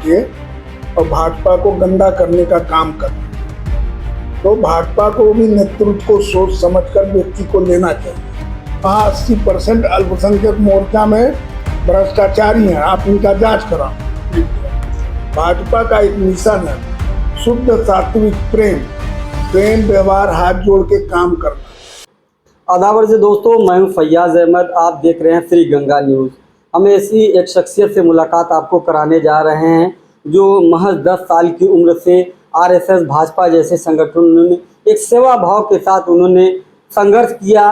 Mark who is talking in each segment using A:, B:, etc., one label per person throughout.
A: आके और भाजपा को गंदा करने का काम कर। तो भाजपा को भी नेतृत्व को सोच समझकर व्यक्ति को लेना चाहिए। हाँ, 80% अल्पसंख्यक मोर्चा में भ्रष्टाचारी हैं, आप इनका जांच कराओ। भाजपा का एक मिशन है शुद्ध सात्विक प्रेम, प्रेम व्यवहार हाथ जोड़ के काम करना।
B: आदाबर से दोस्तों, मैं हूं फैयाज अहमद, आप देख रहे हैं श्री गंगा न्यूज़। हम ऐसी एक शख्सियत से मुलाकात आपको कराने जा रहे हैं जो महज 10 साल की उम्र से आरएसएस भाजपा जैसे संगठनों में एक सेवा भाव के साथ उन्होंने संघर्ष किया।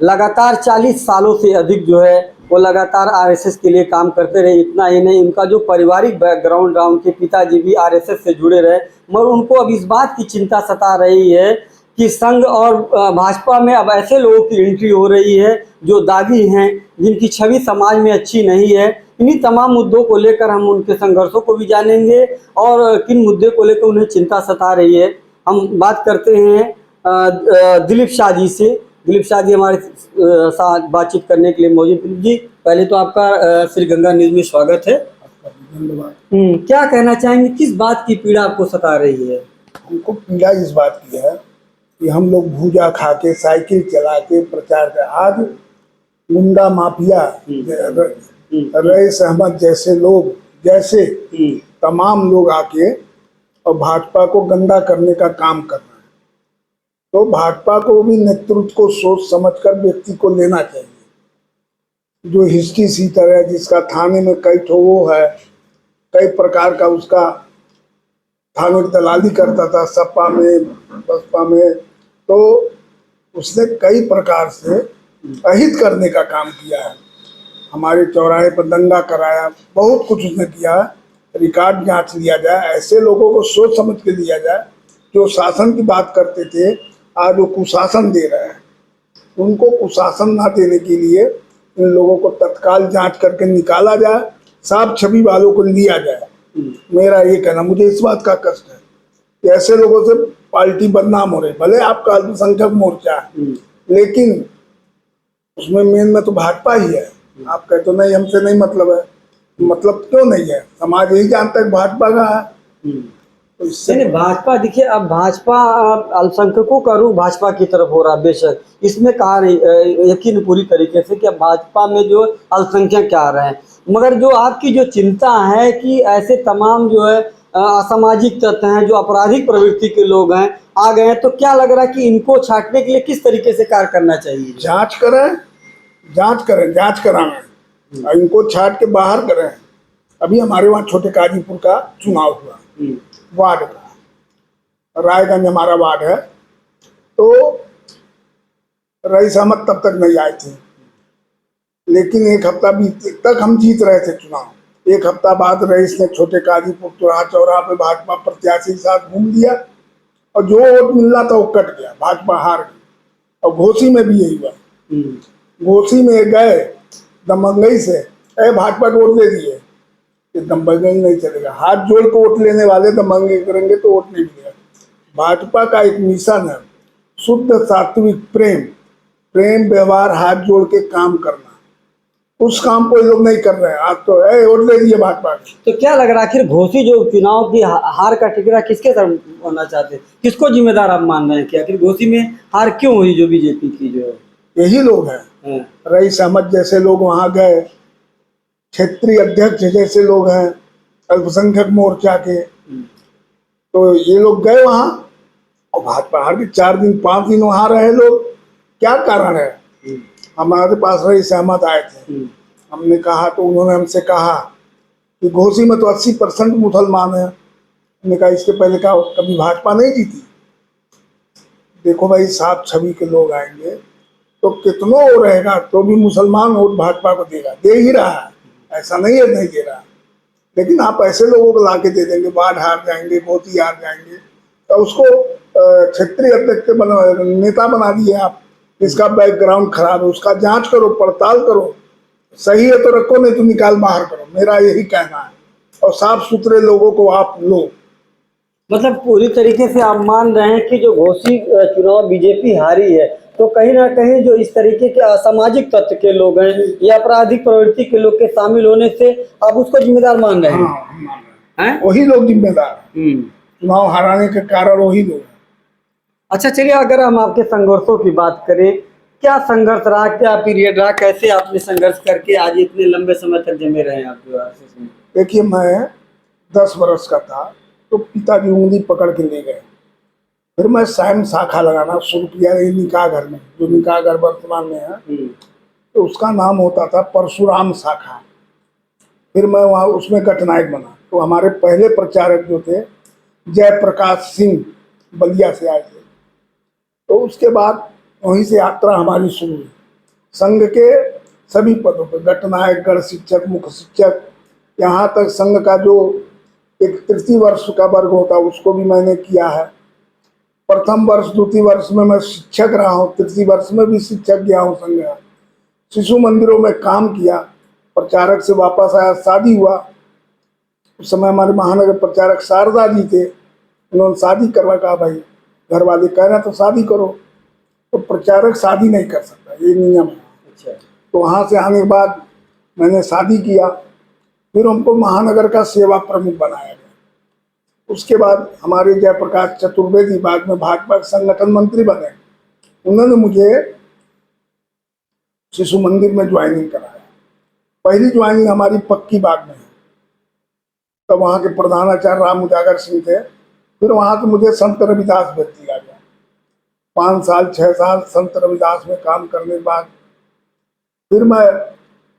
B: लगातार 40 सालों से अधिक जो है वो लगातार आरएसएस के लिए काम करते रहे। इतना ही नहीं, उनका जो पारिवारिक बैकग्राउंड रहा, उनके पिताजी भी आरएसएस से जुड़े रहे, मगर उनको अब इस बात की चिंता सता रही है कि संघ और भाजपा में अब ऐसे लोगों की एंट्री हो रही है जो दागी हैं, जिनकी छवि समाज में अच्छी नहीं है। इन्हीं तमाम मुद्दों को लेकर हम उनके संघर्षों को भी जानेंगे और किन मुद्दे को लेकर उन्हें चिंता सता रही है। हम बात करते हैं दिलीप शाह जी से। दिलीप शाह जी हमारे साथ बातचीत करने के लिए मौजूद। दिलीप जी, पहले तो आपका श्री गंगा न्यूज़ में स्वागत है।
A: धन्यवाद।
B: क्या कहना चाहेंगे, किस बात की पीड़ा आपको सता रही है?
A: हमको पीड़ा इस बात की है कि हम लोग भूजा खा के साइकिल चला के प्रचार कर, आज गुंडा माफिया रईस अहमद जैसे लोग, जैसे तमाम लोग आके और भाजपा को गंदा करने का काम कर रहे हैं। तो भाजपा को भी नेतृत्व को सोच समझकर व्यक्ति को लेना चाहिए। जो हिस्ट्री सीटर है, जिसका थाने में कई ठो वो है, कई प्रकार का उसका थाने की दलाली करता था, सपा में बसपा में, तो उसने कई प्रकार से अहित करने का काम किया है। हमारे चौराहे पर दंगा कराया, बहुत कुछ उसने किया। रिकॉर्ड जांच लिया जाए, ऐसे लोगों को सोच समझ के लिया जाए जो शासन की बात करते थे, आज वो कुशासन दे रहे हैं। उनको कुशासन ना देने के लिए इन लोगों को तत्काल जांच करके निकाला जाए, साफ छवि वालों को लिया जाए। मेरा ये कहना, मुझे इस बात का कष्ट है कि ऐसे लोगों से पार्टी बदनाम हो रही। भले आपका अल्पसंख्यक मोर्चा है, लेकिन उसमें मेन में तो भाजपा ही है। आप कहते तो नहीं, हमसे नहीं मतलब है, मतलब क्यों नहीं है? समाज यही जानता है भाजपा का है। तो इससे
B: नहीं, भाजपा देखिए, अब भाजपा अल्पसंख्यकों का रुख भाजपा की तरफ हो रहा, बेशक इसमें कहा नहीं यकीन पूरी तरीके से कि अब भाजपा में जो अल्पसंख्यक क्या आ रहे हैं, मगर जो आपकी जो चिंता है कि ऐसे तमाम जो है असामाजिक तत्व हैं, जो आपराधिक प्रवृत्ति के लोग हैं आ गए हैं, तो क्या लग रहा है कि इनको छांटने के लिए किस तरीके से कार्य करना चाहिए?
A: जांच करें, जांच कराएं, इनको छाट के बाहर करें। अभी हमारे वहाँ छोटे काजीपुर का चुनाव हुआ, वार्ड का, रायगंज हमारा वार्ड है। तो रईस अहमद तब तक नहीं आए थे, लेकिन एक हफ्ता बीते तक हम जीत रहे थे चुनाव। एक हफ्ता बाद रईस ने छोटे काजीपुर चौराहा पे भाजपा प्रत्याशी के साथ घूम दिया और जो वोट मिलना था वो कट गया, भाजपा हार गई। और घोसी में भी यही हुआ। घोसी में गए दमंगई से, भाजपा को वोट दे दिए, दमंगई नहीं चलेगा। हाथ जोड़ के वोट लेने वाले दमंगई करेंगे तो वोट नहीं मिलेगा। भाजपा का एक मिशन है शुद्ध सात्विक प्रेम, प्रेम व्यवहार हाथ जोड़ के काम करना। उस काम को ये लोग नहीं कर रहे हैं। आज तो वोट दे दिए भाजपा को।
B: तो क्या लग रहा है, आखिर घोसी जो चुनाव की हार का ठिकरा किसके तरफ होना चाहते हैं, किसको जिम्मेदार आप मान रहे हैं कि आखिर घोसी में हार क्यों हुई? जो बीजेपी की जो है,
A: यही लोग हैं। रईस अहमद जैसे लोग वहां गए, क्षेत्रीय अध्यक्ष जैसे लोग हैं अल्पसंख्यक मोर्चा के, तो ये लोग गए वहां और भाजपा हार के 4 दिन 5 दिन वहां रहे लोग। क्या कारण है? हमारे पास रईस अहमद आए थे, हमने कहा तो उन्होंने हमसे कहा कि घोसी में तो 80% मुसलमान है। हमने कहा इसके पहले का कभी भाजपा नहीं जीती। देखो भाई, साफ छवि के लोग आएंगे तो कितनों वो रहेगा तो भी मुसलमान वोट भाजपा को देगा, दे ही रहा है, ऐसा नहीं है नहीं दे रहा। लेकिन आप ऐसे लोगों को लाके दे देंगे, बाढ़ हार जाएंगे, घोसी हार जाएंगे, तो उसको क्षेत्रीय अध्यक्ष नेता बना दिए आप। इसका बैकग्राउंड खराब है, उसका जांच करो, पड़ताल करो, सही है तो रखो, नहीं तो निकाल बाहर करो। मेरा यही कहना है। और साफ सुथरे लोगों को आप लो।
B: मतलब पूरी तरीके से आप मान रहे हैं कि जो घोसी चुनाव बीजेपी हारी है, तो कहीं ना कहीं जो इस तरीके के असामाजिक तत्व के लोग हैं या आपराधिक प्रवृत्ति के लोग के शामिल होने से आप उसको जिम्मेदार मान रहे हैं?
A: हाँ,
B: हैं?
A: वही लोग जिम्मेदार हैं। चुनाव हाराने के कारण वही लोग हैं।
B: अच्छा चलिए, अगर हम आपके संघर्षों की बात करें, क्या संघर्ष रहा, क्या पीरियड रहा, कैसे आपने संघर्ष करके आज इतने लंबे समय तक जमे रहे हैं आप जो RSS में?
A: देखिए, मैं 10 वर्ष का था तो पिताजी उंगली पकड़ के ले गए। फिर मैं स्वयं शाखा लगाना शुरू किया ये निकाह घर में, जो निकाह घर वर्तमान में है, तो उसका नाम होता था परशुराम शाखा। फिर मैं वहाँ उसमें गठनायक बना। तो हमारे पहले प्रचारक जो थे जयप्रकाश सिंह बलिया से आए थे। तो उसके बाद वहीं से यात्रा हमारी शुरू हुई। संघ के सभी पदों पर गठनायक, गढ़ शिक्षक, मुख्य शिक्षक, यहाँ तक संघ का जो एक तृतीय वर्ष का वर्ग होता है उसको भी मैंने किया है। प्रथम वर्ष द्वितीय वर्ष में मैं शिक्षक रहा हूँ, तृतीय वर्ष में भी शिक्षक गया हूँ संघ। शिशु मंदिरों में काम किया, प्रचारक से वापस आया, शादी हुआ। उस समय हमारे महानगर प्रचारक शारदा जी थे, उन्होंने शादी करवा, कहा भाई घर वाले कह रहे तो शादी करो। तो प्रचारक शादी नहीं कर सकता, ये नियम है।
B: अच्छा।
A: तो वहाँ से आने के बाद मैंने शादी किया। फिर हमको महानगर का सेवा प्रमुख बनाया गया। उसके बाद हमारे जयप्रकाश चतुर्वेदी बाद में भाजपा संगठन मंत्री बने। उन्होंने मुझे शिशु मंदिर में ज्वाइनिंग कराया। पहली ज्वाइनिंग हमारी पक्की बाग में है। तब वहाँ के प्रधानाचार्य राम उजागर सिंह थे। फिर वहाँ से मुझे संत रविदास भेज दिया गया। 5 साल 6 साल संत रविदास में काम करने के बाद फिर मैं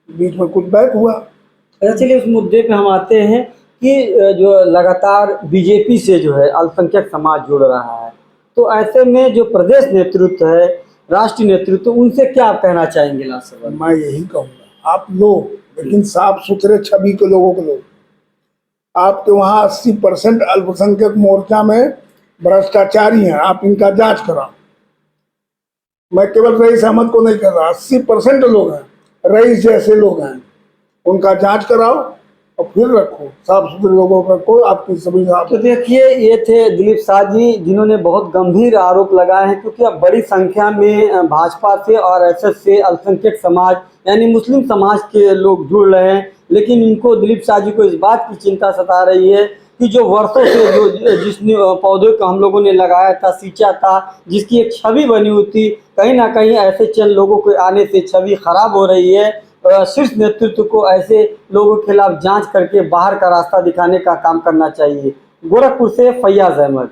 A: बीच में कुछ बैक हुआ।
B: अच्छा चलिए, उस मुद्दे पे हम आते हैं कि जो लगातार बीजेपी से जो है अल्पसंख्यक समाज जुड़ रहा है, तो ऐसे में जो प्रदेश नेतृत्व है, राष्ट्रीय नेतृत्व, उनसे क्या आप कहना चाहेंगे लास्ट सवाल?
A: मैं यही कहूँगा, आप लोग लेकिन साफ सुथरे छवि के लोगों को लोग। आपके वहाँ 80% अल्पसंख्यक मोर्चा में भ्रष्टाचारी हैं, आप इनका जांच कराओ। मैं केवल रईस अहमद को नहीं कर रहा, 80% लोग हैं, रईस जैसे लोग हैं, उनका जांच कराओ और फिर रखो, साफ सुथरे लोगों को रखो। आपकी सभी
B: तो देखिए, ये थे दिलीप शाह जी, जिन्होंने बहुत गंभीर आरोप लगाए हैं, क्योंकि अब बड़ी संख्या में भाजपा से और RSS से अल्पसंख्यक समाज यानी मुस्लिम समाज के लोग जुड़ रहे हैं। लेकिन इनको, दिलीप शाह जी को इस बात की चिंता सता रही है कि जो वर्षों से जो जिस पौधे को हम लोगों ने लगाया था, सींचा था, जिसकी एक छवि बनी हुई थी, कहीं ना कहीं ऐसे चंद लोगों के आने से छवि खराब हो रही है। शीर्ष नेतृत्व को ऐसे लोगों के खिलाफ जांच करके बाहर का रास्ता दिखाने का काम करना चाहिए। गोरखपुर से फैयाज अहमद।